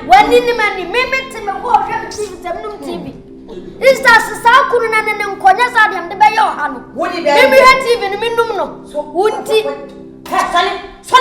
When in the money, maybe to me, walk and TV. Is that Sakun and Konya the Bayo Hanu? Would it be TV in the minimum? So wouldn't it? Sorry.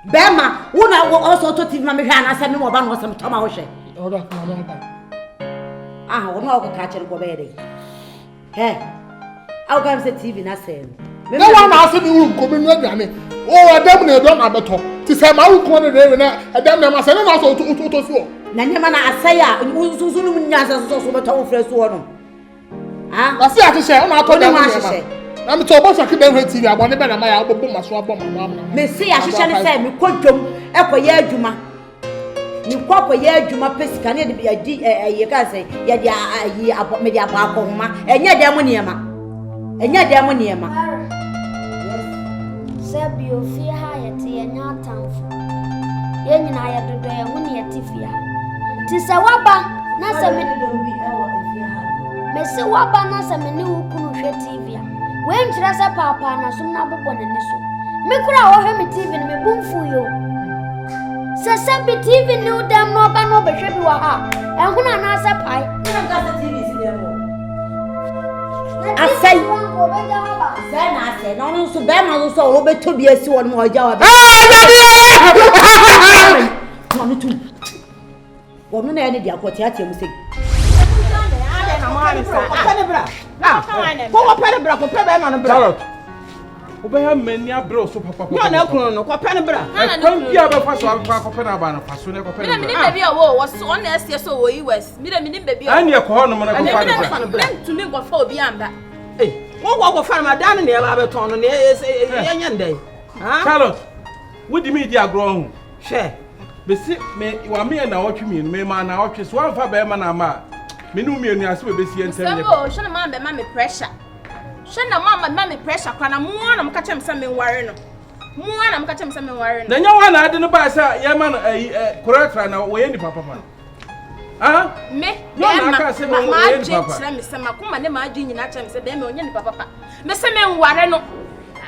Bema, one I will also to TV Mamma and I said no about was some Tomash. Ah, we're not catch and go ready. Hey, how comes the TV not saying? No one asked me who come in ready. Oh, I don't know about top. To say my own corner there and I don't know myself also to so. Nanamana, I say, Zulu Yazas also the top first one. Ah, I see, I say, I'm told you what I say. I'm talking about TV. I want to be my album, my swap on my mom. Messi, I should say, me quote Equia Juma. You pop a year Juma Pesca, can be a you can say, yeah, about media Bacoma, and yet Demoniama. And yet Demoniama. Yes, Sabio, fear hiety and not town. Yen and I had to do a money at Tifia. Tis a wabba, Nasa don't be our Messi Wabba, Nasa Menu Kunsha TV. When Trasa Papa na some number one in this one. Mikra or him TV and me boom for you. Sasabi TV knew them no ban over Shebuaha. And when I answer pie, you don't got the TV in there. I say, then I said, no, so Ben also over to be a sword more job. One, two. Woman, any dear, what you say. Go up and break a Carrot. Obey many a bro so papa. No, Penabra. I don't care about Penabana. Maybe a war was so honest, yes, so he was. Midam baby. And your corner to me what for beyond that. Eh, what will find my down in the Alabaton on the young day? Carrot, what do you mean, dear grown? Share. Besit me, you are me and I watch me, may man, I watch is one for Bemanama. Minumi and Yasu be seeing Sam. Shana mamma, mammy pressure. Shana mamma, mammy pressure. Can I more? I'm catching something worrying. More, I'm catching something worrying. Then you want I didn't buy, sir. Yaman, a correct right now, way any papa. Ah, me, I can't say my Mr. Macuma, never imagine in Atom, said them on papa. Mr. Men Warren.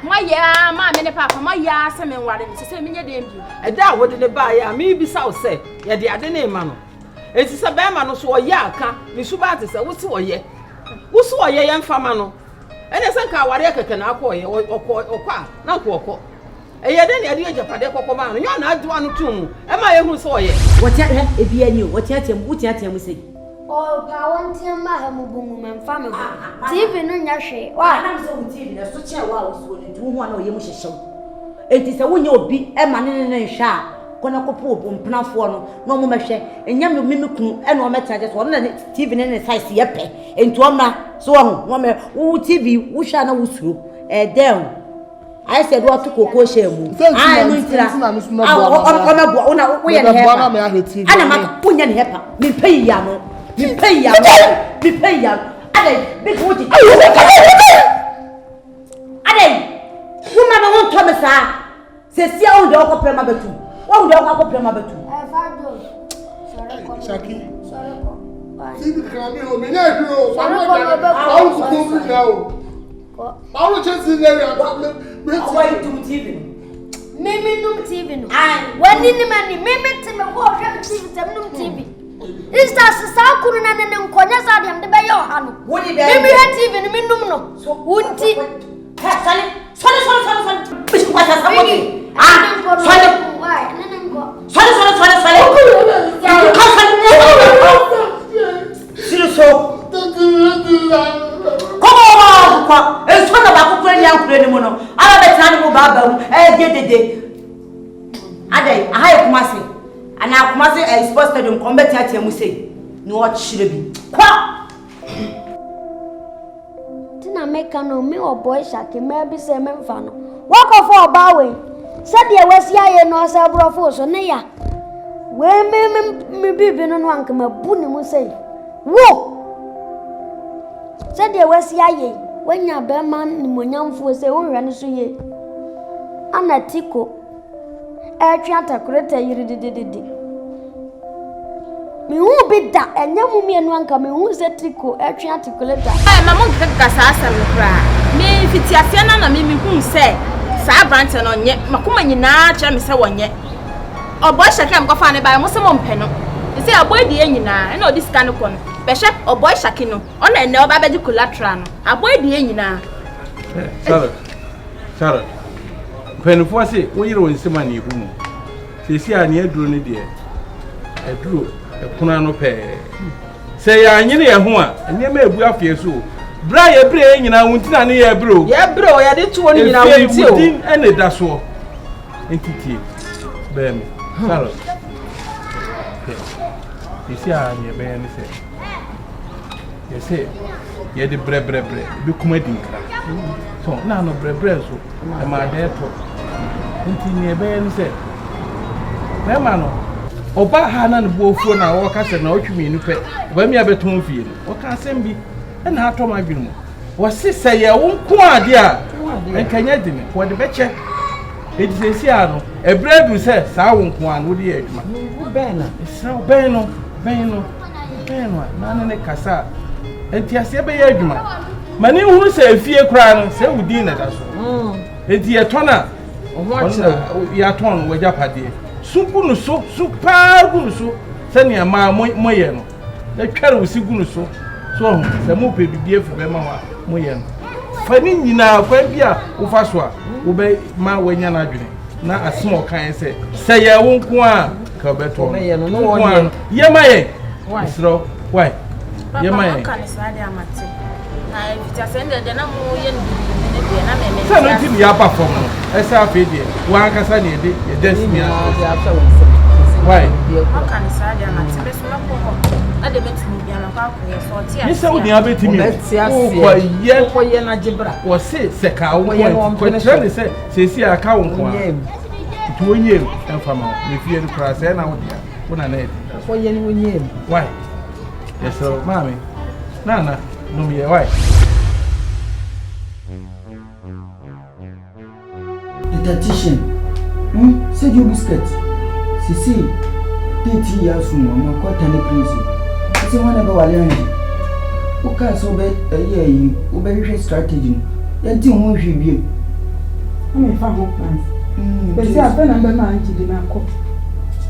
My ya, my many papa, my ya, some and Warren, to say me your debut. A doubt what did they buy? Me be so say, yeah, the other name, man. It's a bear man so yaka, Miss Subatis, what's so ye? What's so ye, young famano? And I think our can acquire or qua, not walk. And yet, then you did your man, you're not one too. Am I who saw ye? What yet if you knew what yet him, what yet him say? Oh, power, Mahamu and family. TV no yashi. Why, I'm so TV, a such a wow, so one of your show. It is a window be a man in a sharp. Kona kopo mpnafo no mo mehwe enyam no mimikunu e no meta just won na TV ne size ye pe entu omra so ho no me wo TV wo hwa na wo suro dem I said what to koko shemu I no ntira ona bo ona wo ye ne hepa ana ma kunya ne hepa me pay ya no me pay ya no ade big wo Sesi a unde okọ prema betu. Wa unde okọ prema betu. Fado. Shaki. Sorry ko. Tibi kan mi o me nya duro. Wa mo da. Awu ko mi na o. Awu chesi le ya me TV. Mimi num TV no. Wani ni mani mimi teme ko hwe TV tem num TV. Insta sa kunu na ne nkonya sa dem de be yo ha no. Mimi he TV ni minum no. Wunti. Sorry. Bishi kwa sasa moki. Sorry. Siriso. Kwa esona bakukure yankure ni mono. Ala betani mu baba mu. Dedede. Adai, ahaye kumase. Ana kumase sports stadium kombeti atia mu sei. Ni o chire bi. Kwa Tina meka no me o boy shake me bi se me mfa no. Walk of oba we. Said ye wasi aye no se brofo so ne ya. We me bibi no anka mabu ni mu sei. Wo. Said ye wasi aye. Wanya be man ni monyamfo se wonhwe ne so ye. Anatiko. Etwa takureta yiri dididi. Me hu bi da enya mu mienu anka me hu se triko etwa takureta. Mama nkaka sasa me kra. Me fiti afia na me hu se sa branch no nye makoma nyina kya me se wonye. Obo shake am kofa ne ba mo se mo mpe no. Se abo di nyina na odi sika no ko no. Be she obo shake no. Ona ene oba beji collateral no. Abo di nyina. Charlotte. Penfo se wo yire won sema na ehu mu. Sesi a ne aduro ne de. Aduro ekuna no pe. Se ya anyine ye ho a, ene ma ebu afie so. Bra ye bre nyina wuntina ne ye bro. Ye bro ye de tuo ne nyina wunti o. Wuntin ene da so. Entity. Bem. Charlotte. Sesi a ne be ne se. Ye se ye de bre bi kuma dinkra. So na no bre so. E ma de to. Ntini ebe ni se. Na ma no. Oba ha na no bofuo na wo ka se na otwumi ni pe. Oba mi abeton fie no. Wo ka asem bi e na ato ma dwenu mo. Wo se se ye wo nko ade a. Enkanya dimi. Wo de beche. Edisesi a no. Ebre du se sa wo nko an wo de adwuma. Wo ben na. Sa ben no. Na ne kasa. Enti ase be ye adwuma. Mani hu se fie kra no se wudi na da so. Enti ye tona ya ton wo japade sukunu so super gunu so sani ama moye no da tware wo sigunu so se mo pe bibie fu be ma wa moye no fani nyina kwa bia wo fa so a wo be ma wanya na adwene na asemo kan se ye wo nko a ka be to moye no no wonye ye maye isro why ye maye kan sa de amate na evita sende de na mo ye na me so no tim ya perform no esa afedie wa akasa ne de destiny why kan sa de amate be so ko na de metimi bia na kwa ko ye so ti ni se wo dia betimi ko ye na jibra wo se ka wo ko trend se si aka wo ko to onyem enfama me fie no kra se na wo dia wo na na ko ye ni onyem why yes so mami nana no me why the dietitian said you biscuit sisi 30 years from now kwa tane please sisi wana ba wale anje uka so be you be strategy yanti ho hwe biem ame fa ho plans besi afa na be ma anje di na ko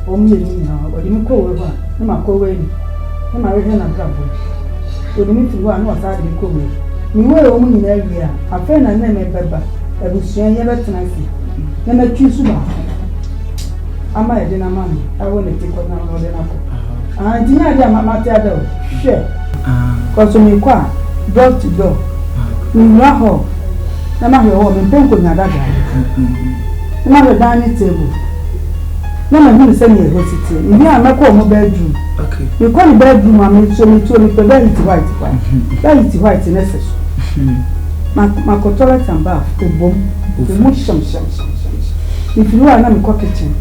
o mi ni na o di mi ko we ba na ma ko we ni na ma we na brabo o di mi fi wa na o sa di ko we mi we o mu ni na wi a afa na na me beba ebusuan ye betena si na na twi su ba ama ye de na ma I want to take na no de na ko di na dia mama te ada o hwe ko so mi kwa door to door mi wa ho na ma he ho mi penko nya daga na ma dining table na ma ni se ni ho siti mi a ma ko mo bedroom okay mi ko ni bedroom ma mi so mi to mi pe very white necessary ma ko toilet and bath ko bom the mo sham if you are na me ko kitchen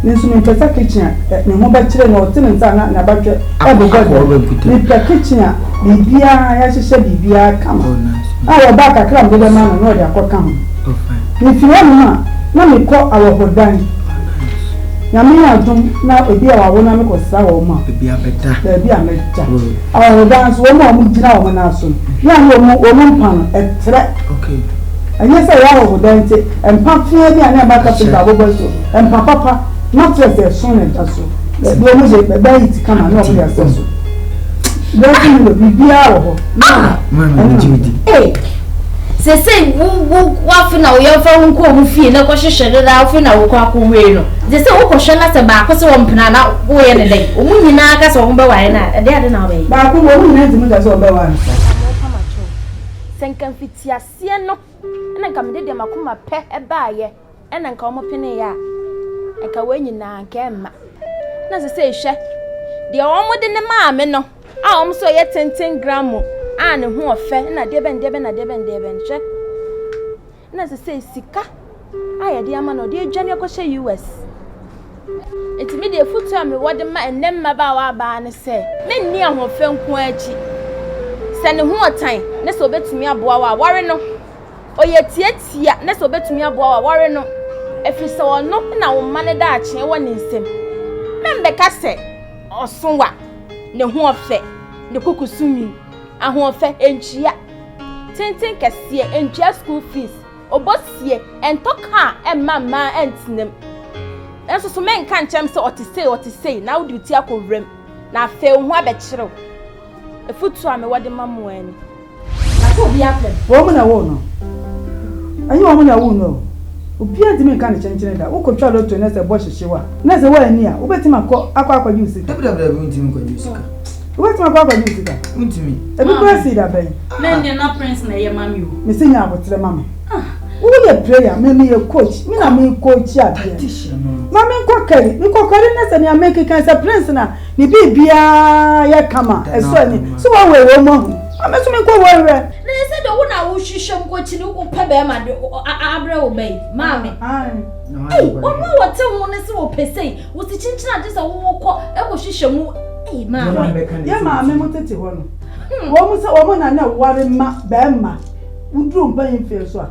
ninso me pesa kitchen ne ho ba kire na o tene nsa na ba twa e bo god me pesa kitchen a bibia ya hyehyɛ bibia kama a wo ba kakra mo de ma na o de akoka ho if you want ma na me ko awohodan nyame adom na ebi a wawo na me ko sa wo ma ebi abeta ebi ameta awohodan so wo ma mu gina wo na so ya no wo mu mpan etre okay anya say ya awohodan te empa fia bi ana ba ka pe da bobo so empa papa mattress e so na da so do mu je be ba it kama na o ya so Don't you be out? Mama, hey, say, what for now? You're from Cool Fee, no question that for now. They say, oh, question that's a back, so one banana, way in a day. Only Nagas or Umbawana, and they are now. But who won't to us over one? Senkan fitia sieno, and I come did them a pet a buyer, and then come up in a ya. And Kaweni na Gamma. As I say, she, the almost in the mamma, no. I'm so yet 10 grams, and who are fair, and I deben, check. And as I say, Sika, I dear man, or dear Jenny, I say US. It's me, dear foot time, what the man and them my bow ban say. Men near her film quachi. Send a more time, let's obey to me a boa warren. Oh, yet, let's obey to me a boa warren. If you saw no, now man that chain one in sim. Membeka say, or somewhat. Ne ho ofe ne kokusumi aho ofe enchia tenten kese enchia school fees obosie entoka emma entinem enso so men kan chem se otise na wo duty akovrem na afa ho abekyerew efutu ame wode mamu ani na ko bi afa wo mu na wo no anyi wo mu na wo no obi adi men kan chenchene da wo ko twa doctor na se bo hyehyewa na se wo ani a wo betima akwa use dabda ntimi ko use ka What's my papa do that? Untimi. Ebi kwa si da ben. Men dey na prince na ye mami o. Me se nya abotre mami. Who ye prayer, me ye coach. Me na me coach ya there. Mami ko kari, me ko kari na se na make kan se prince na ni bibia ye kama. Eso ni. So wa we wo mo. Ame so me ko wo we. Na se do wo na wo hwehwem ko chi ni wo pa be ma de abre wo be. Mami. Hey, wo mo wo te wo ne se wo pesei. Wo ti chinchina de se wo ko e ko hwehwemu. Hey, mama. Yeah, mama, mo tete ho no. Wo mo se wo mo na ware ma ba ma. Udru mpa yin fe so a.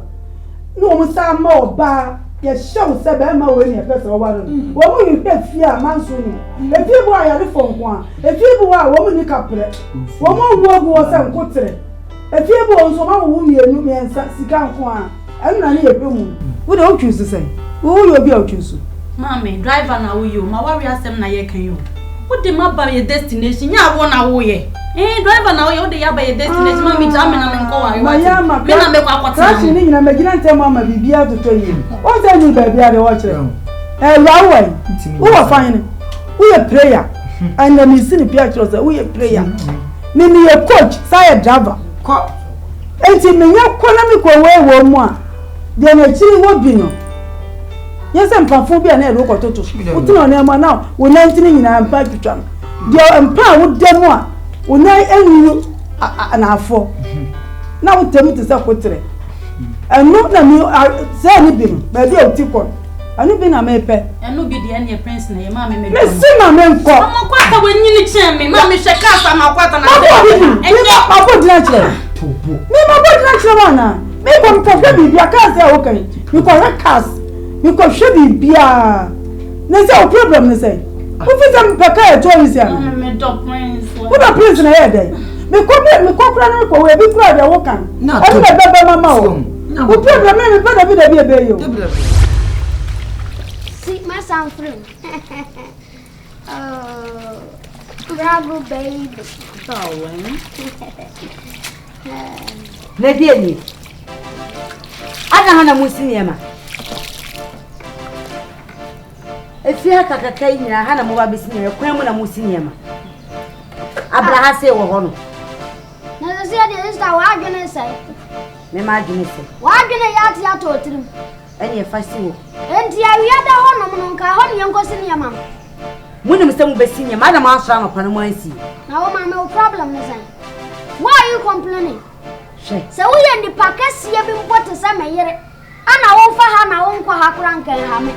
No mo sa ma oba ye show se ba ma we ni e pese wo ware. Wo mo yin pe fia manso ni. E fie bo ayare fo nko a. E fie bo a wo mo ni kapre. Wo mo wo se nkotre. E fie bo nso ma wo mienu miensa sika nko a. Enu na ni e pe mu. Wo de o twusu se. Wo yo bi o twusu. Mama, driver na wo yo. Ma wari asem na ye kan yo. What the map by your destination? Ya wona wo ye. Driver na wo ye, wo de ya by your destination. Mama jam na me nko wa. Me na me kwa kwata. Tashi ni na me gina ntem mama bibia to yi. O se ni ba bia de wo kire. Yawo. Wo wa fine. Wo ye prayer. And me see ni pia kire say wo ye prayer. Me ye coach, say driver. Ko. Enti me nya ko na me ko we wo mu a. De na chiri wo bi no. Yes, I'm from Bia and look at Toto. Put on them now. We're 19 in a bag to jump. Dear Empire would demo. When I end you an hour for. Now tell me to say, and not that you say anything, but you'll take on. I know been a maper. And no be the any prince name, mammy. Let's see my man call. I'm quite when you need me, mammy, shake us. I'm a quite an I put natural. Me, my body natural. Maybe I'm probably be a cast. Okay, you call a cast. You can show me bia. Na say problem na say. Who fit am peka e to isi am. Me dog prince. Who da prince na here dey? Me ko kura na ko we bi kura dey wo kan. Na to be mama o. Who problem me be da bi e yo. See my son friend. Oh, bravo baby. Oh, Lady Eni. Ana hana musiniema. Efia kakakai nyina hana mo ba bisini kwan mu na mo siniema Abraha se wo ho no na se de sta wa adwene sai me ma adwene se wa adwene ya ti ato otirim eni e fasi wo enti awia da ho no nka ho ne yenko siniema munim se mo besiniema na ma asra no kwan mo ansi na wo ma no problem ne sai why are you complaining se wo ye ndi pakasi ye bi mpote se me yere ana wo fa ha na wo nkwa ha kura nkan ha me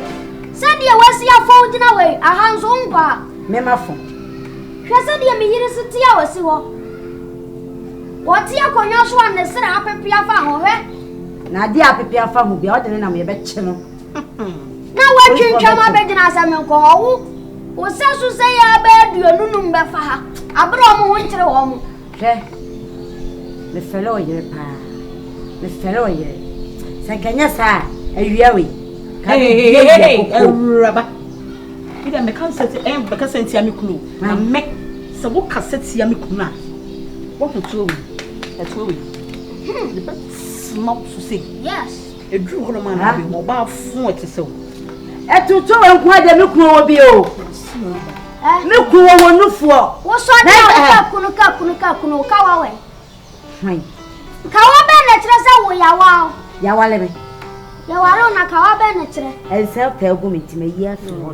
said you was your phone in a way, a hands on bar. Memafo. She said you mean you sit here was you. What's your conyosh one that said I prepare for her? Nadia prepare for who be out and I'm a bet channel. Na watwintwa ma begina asame ko ho wo sesu se ya ba duonunum be fa ha abro mo ho nkyere wo mo hwe me felo ye pa me felo ye sakanya sa awia we ka raba ida me kan set be ka sentia me kunu na me se wo ka setia me kunu a wo to we the best small to say yes edru hono ma na be mo ba fun etsew etutu enku ade me kunu wo bi o me kunu wo nufuo wo so de ka kunu ka wa we ka wa be na kire se wo ya wa le me ya wa ro na ka wa be na kire en se ta egu me time yi aso wo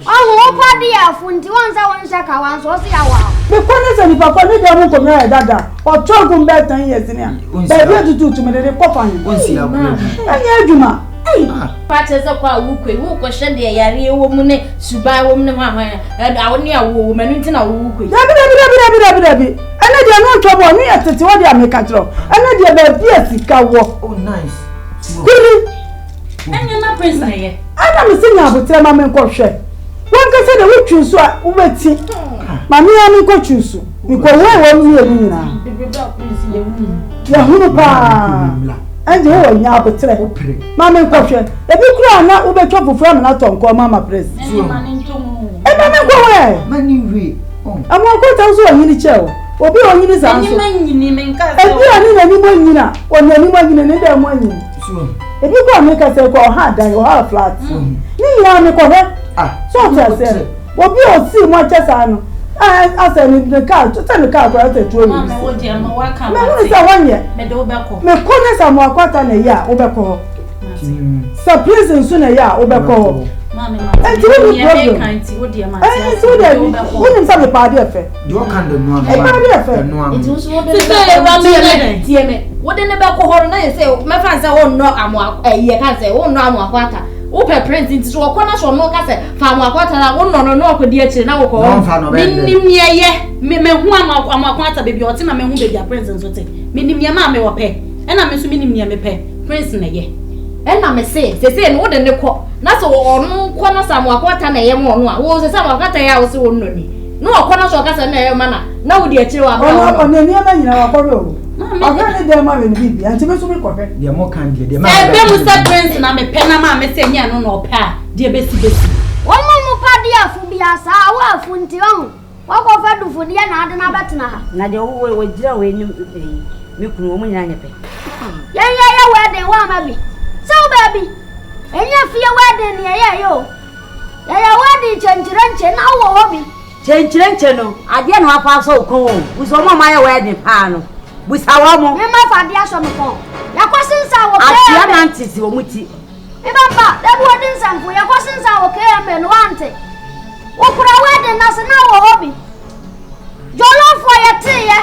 pa de afu nti won sa won sha ka wa so se ya wa me kone se ni papa ni de mu ko me dada o chogun be tan yes ni a be bi tutu me de ko fan onsi akure anya adwuma Pache za kwa wukwe wuko shede yare wo mu ne suba wo mu ne ha awoni awo manu ntina wukwe dabi ene de no ntobo ni etete wo de ameka tro ene de be bi asika wo oh nice kuli enya na prince aye ana me sinya abotre ma me nkwohwe won ka se de wo twusu a wo beti ma me ya me ko twusu mi ko wo mi ebi nyina ya hunu pa anje wo nya abotre ma me nkwohwe ebi kura na wo betwa fufu am na tonko mama press enya ma ntomu e ma me ko we mani we amo ko ta so onyini cheo obi onyini za nso nyini me nka ebi ani na ni mo nyina onani mo nyina ne da mo nyina ebi ko me ka se ko ha dan o ha flat ni ya me ko he so ta se obi o si mo chesa no asa ni the car to tell the car ko ta tuo ni mama wo dia ma wa ka me ni sa wanye me de wo be ko me ko ne sa mo akwata na ya wo be ko surprise nso na ya wo be ko mama enti wo ni problem kanti wo dia ma enti wo de wo ni sa me pa de efe do kan de no e pa de efe enti wo so wo de tie me wo de ne be ko horo na ye se me fa se wo no amo ye kan se wo no amo akwata wo pe print nti so ko na so no ka se fa amo akwata na wo no akodi akire na wo ko nim ye me hu amo akwata bebi o ti na me hu bebi a prince nso te me nim ye ma me wo pe e na me so me nim ye me pe prince na ye e na me se no wo de ne ko na so onu ko na samo akwata na ye mo no a wo se samo akwata ya wo se wo no ni no ko na so ka se na ye ma na wo de akire wa ba o ne ni ma nyina wa ko ro aga ni de ma we ni bibi anti me so me ko fe de mo kan de ma e be mu se prince na me pe na ma me se nya no no pe a de besi wo mu pa de afu bi asa wa afu nti on wo ko fa du fu de na ade na betena ha na de wo jira we ni me kunu wo mu nyina nya pe ya we de wa ma bi so baby enya fie we de ne ya yo ya we de chenchirenche na wo bi chenchirenche no ade na afa so ko wo so mo ma ya we de pa no busawa mo me ma fa de aso me ko ya ko sinsa wo pe atia na ntisi wo muti e baba da bu odin sampo ya ko sinsa wo ke ya me no ante wo kura we de na se na wo bi jolo fo ya ti ye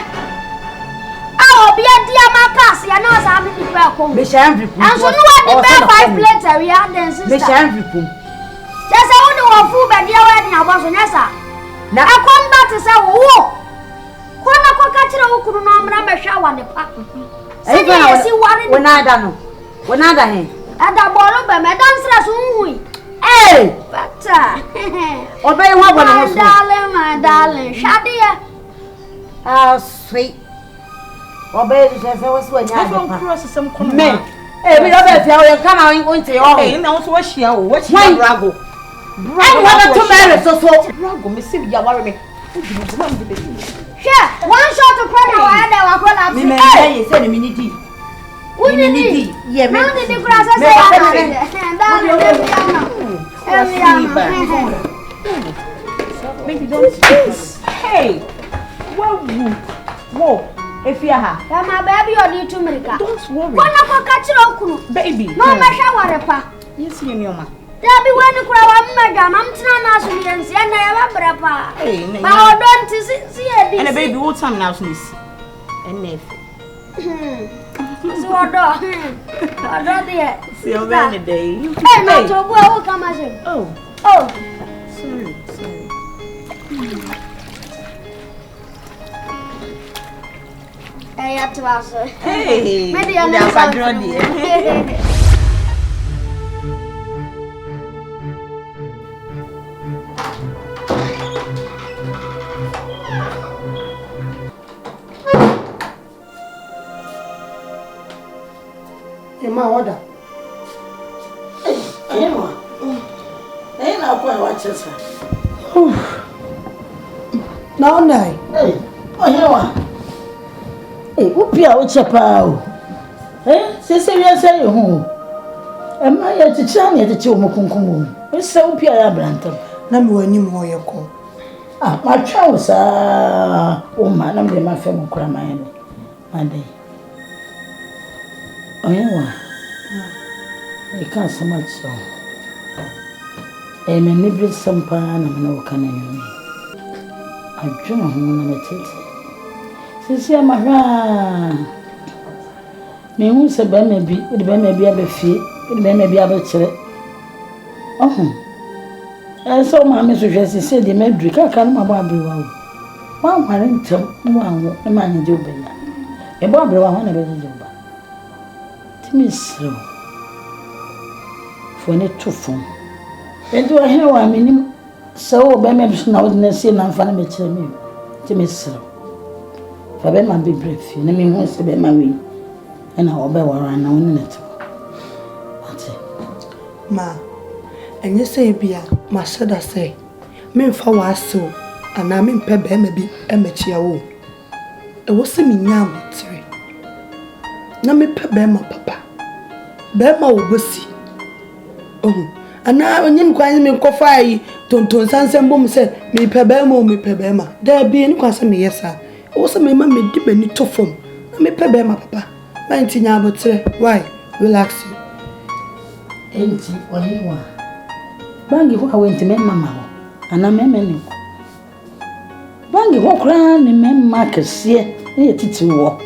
obi adia makas ya na sa me ni pa ko me shan fripu and so no wa di be 5 plates we had then sister me shan fripu just say woni wo fu be dia we ni aboso nyesa na akomba te say wo ko na ko ka kire wo kunu no mra me hwa wa ne pa se ni esi ware ni wona da he ada bolu be me dan sra so hui bata obey wa bona ho so my darling shadia sweet obey je se wo so anya de pa cross sem kono me bi do be fia wo kan na won te ho na wo so wa hia wo brago brago wa to marry so brago me se bia ware me sure one shot to pray na wa da wa ko la me me say ni ni di Unini ye me na di grasa se ya na baby don't hey whoa efia ha ya ma baby odi to America don't worry kona ko ka kire okunu baby no ma sha ware pa yes you know ma Dabi wani kura wa mmaga mamtina na so yensi na ya babra pa ba odon ti si edi and baby what time now so this and if so odo there see you any day hey no to go o kama se oh sorry hey atwaso hey me dia na padro dia Emma, order. Emma. Ain't I quite watch us. Now, nay. Hey, oh, hey, Upia, what's a pow? Eh, Cecilia say, who? Am I at the channel at the Chomokunkum? It's so Pia Branton. Number any more your call. Ah, my trousers are. Oh, man, I'm the my family crying. Monday. Oh, yeah. I can't so much so. I'm a nibble some pan and no canning. I don't know who I'm Since I'm a me who said, maybe, it may be a fee, it may be able to. Oh, and so my mistress said, the may drink. I can't remember. One man tell one a man in Juba. A Barbara, one of the Juba. To me, so for any two phone. And do I hear what I mean? So, by me, now, and see, and find me to me. To me, so. For them, I'll be brief. You mean, once to be my way. And I'll be where I know in it. Ma, and you say, Bia, my son, say, men for was so, and I'm in Pebble, maybe a mature. It was a mean tree. No, me Pebble, my papa. Bema will see. Oh, and now when you inquire me, coffee, Tonton Sansa Boom said, me Pebema, there be any question me, yes, sir. Also, my mammy did me to form. Me Pebema, papa. 19 hours, why? Relax you. Ain't it what you want? Bangy, who I went to my mamma, and I'm a man. Bangy, walk round and men Marcus here, near to walk.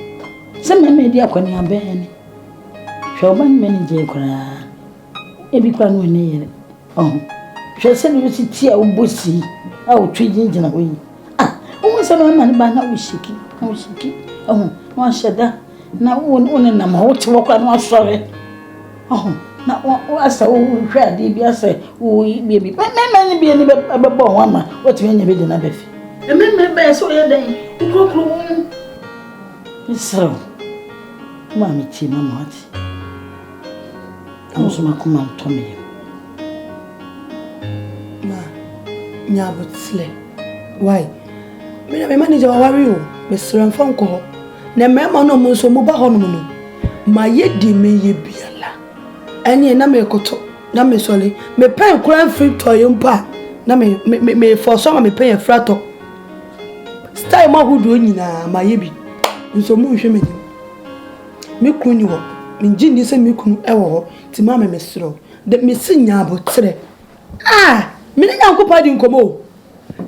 Some men dear when you are banned. Shall ban many day cry. Every crown will near. Oh, shall send you to tea or bussy. I will treat you in a way. Ah, almost a man by now is shaky. Oh, shaky. Oh, one shudder. Now, one and I'm hot to walk on one sorry. Oh, now what's the old crowd? DBS say, oh, baby. But men be any born woman. What you any bidden a beef? And men may so your day. You go through. It's so. Mammy, Mamma. I'm so much come to me. Ma, Nyabut slay. Why? Me na me manager worry o. Me sran phone call. Na me ma no mo so mo ba ho no no. Ma ye di me ye biala. Anye na me koto. Na me sole. Me pen kran free toy mpa. Na me for so ma me pen frato. Style ma hudu nyina ma ye bi. Nso mo hwe me ni. Me kunu wo. Me jindi se me kunu e wo. Ti mama me sro de me sinya abotre me nya nkopa di nkomo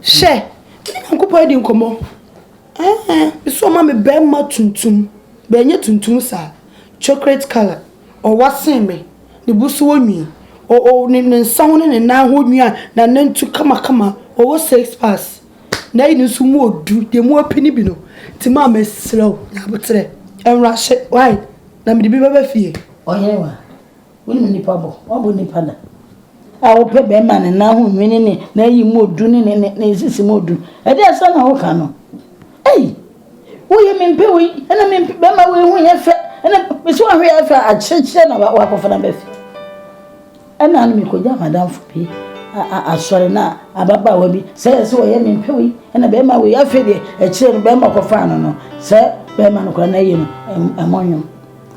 she me nya nkopa di nkomo so mama be ma tuntum be nya tuntum sa chocolate color o wasen me de busu wonwi o ne nsawo ne na ho nwa na nantu kama o 6 pass na yi nsu mu odu de mu opini bi no ti mama sro nya abotre enra she why na me de bi baba fie oyewa woni ni pabo obo ni pada a wo pe be ma ne na hu nwini ni na yi modu ni ne sisi modu e de asa na wo ka no wo ye mempe wi na mempe be ma we hu ye fe na be so ahwe ye fe a cheche na wa ko fa na be fe na mi ko ja madam fu bi a sore na ababa wa bi se wo ye mempe wi na be ma we ya fe de e chire no be ma ko fa no se be ma no ko na yi no amonyum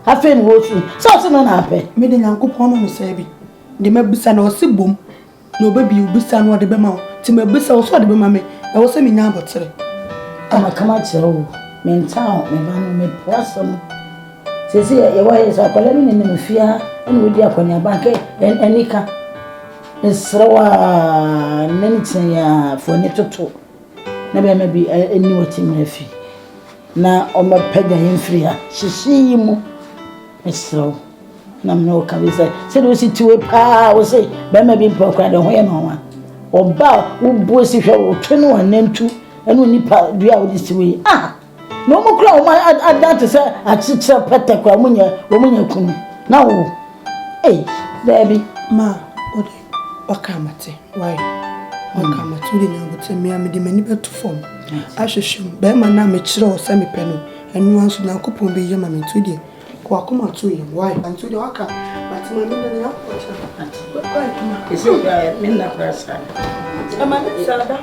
afen wo su so no na ape me de nyankopon no se bi de mabisa na o se bom na obabi ubisa no de be ma ti mabisa o so de be ma me e wo se me nya abotre ama kama chero me ntaw me ba no me poasom sesi ye wa ye sa kwale ni me fia ene wodi akonya ba ke enika esrawa nenti ya foni toto na be ma bi eni woti mrafi na o ma pega yemfri ha shishi mu esro na mno kabisa se do si tiwe pa wo se be ma bi mpa kwa de ho ye no wa oba wo bo si hwe wo twenu anantu enu nipa dua wo di siwe no mo kra o ma adante se achichira pete kwa munya kunu na wo baby ma ode wakamate why wakamate udi nyangote me de mani beto form ahwehwem be ma na me kire o se me pe no enu anso na kopon be yema me tudie Kwa kuma tu yi why? And to the waka. But my minna na kwacha. Why kuma? Isi ya minna prasa. Ama sada.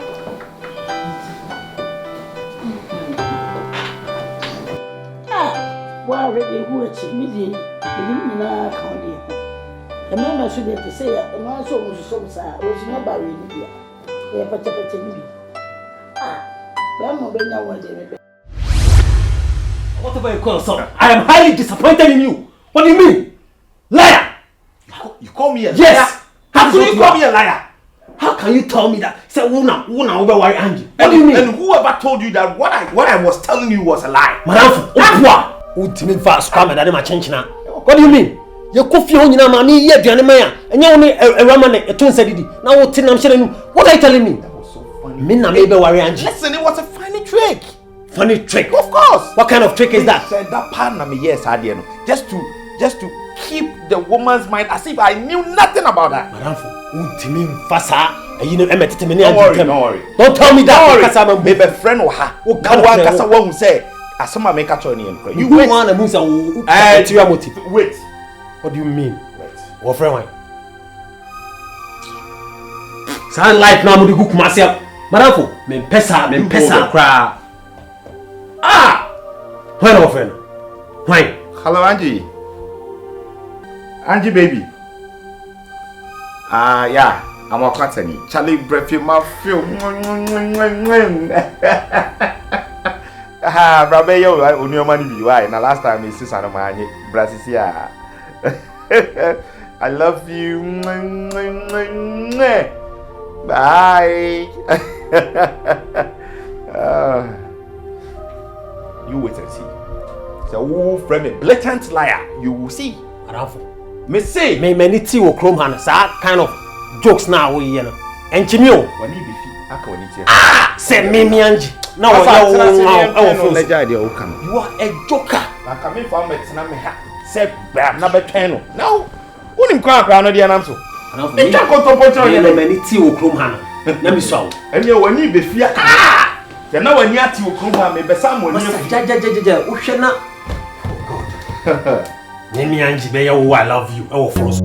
Wa already who achi mi di na ka odi. E me na so dey to say ya, no so mo so sa, o si no ba we ni bia. E pata ni bi. Ba mo be nya wa de me. Whatever you call yourself, I am highly disappointed in you. What do you mean? Liar! You call me a liar? Yes! How can you call me a liar? How can you tell me that? Say, Wuna over worry Angie. What do you mean? And whoever told you that what I was telling you was a lie? Madam, ultimate fast scam and my change now. What do you mean? You coffee on your money, yeah, Diana, and you only a raman, a twin said it. Now, what are you telling me? That was so funny. Minna maybe worry Angie. Listen, it was a funny trick. Funny trick? Of course. What kind of trick is that? Said that partner me yes, I didn't. Just to keep the woman's mind as if I knew nothing about that. Madam, ultimate fasa. You know, don't worry. Don't tell me that. Don't worry. Maybe friend or her. Now one kasa one who say, "As some make a choice in you wait. Want to move some motive. Wait. What do you mean? Wait. What friend? Why? Sound like now I'm going to myself. Madam, me pesa cry. Why no friend? Why? Hello, Angie. Angie, baby. Yeah. I'm a Katani. Charlie Brefi, my film. Rabbe, you on your money. Why? Now, last time is Susan Mani, Brasilia. I love you. Bye. You wait and see. The whole friend, a blatant liar. You will see. Me say, me many tea or chrome hand. That kind of jokes now, you know. And Jimio, when you be fit, I can eat. Say me Angie. Now you are a joker. Like I mean, for me, it's not me. Say, bam, number 10. No, wouldn't crack around the answer. Me can't contemplate me many tea or chrome hand. Let me show. And you when you be fear. You know when you are tea or chrome hand, maybe someone. Oh God. Name me Angie, I love you. I will force.